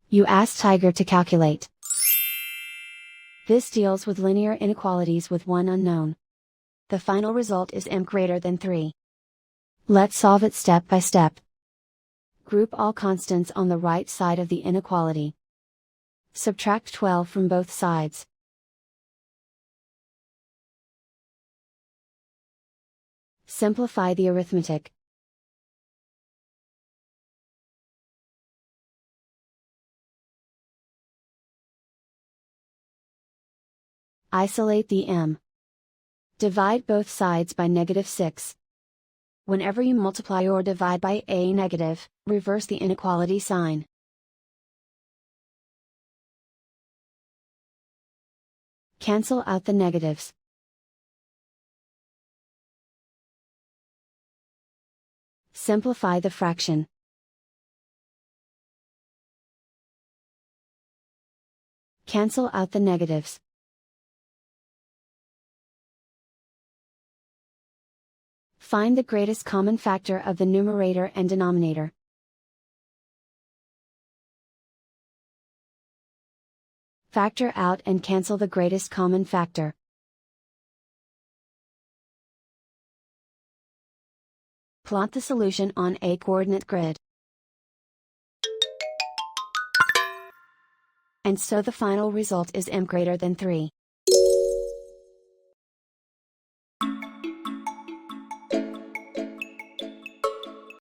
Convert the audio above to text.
You ask Tiger to calculate. This deals with linear inequalities with one unknown. The final result is m greater than 3. Let's solve it step by step. Group all constants on the right side of the inequality. Subtract 12 from both sides. Simplify the arithmetic. Isolate the m. Divide both sides by -6. Whenever you multiply or divide by a negative, reverse the inequality sign. Cancel out the negatives. Simplify the fraction. Cancel out the negatives. Find the greatest common factor of the numerator and denominator. Factor out and cancel the greatest common factor. Plot the solution on a coordinate grid. And so the final result is m greater than 3.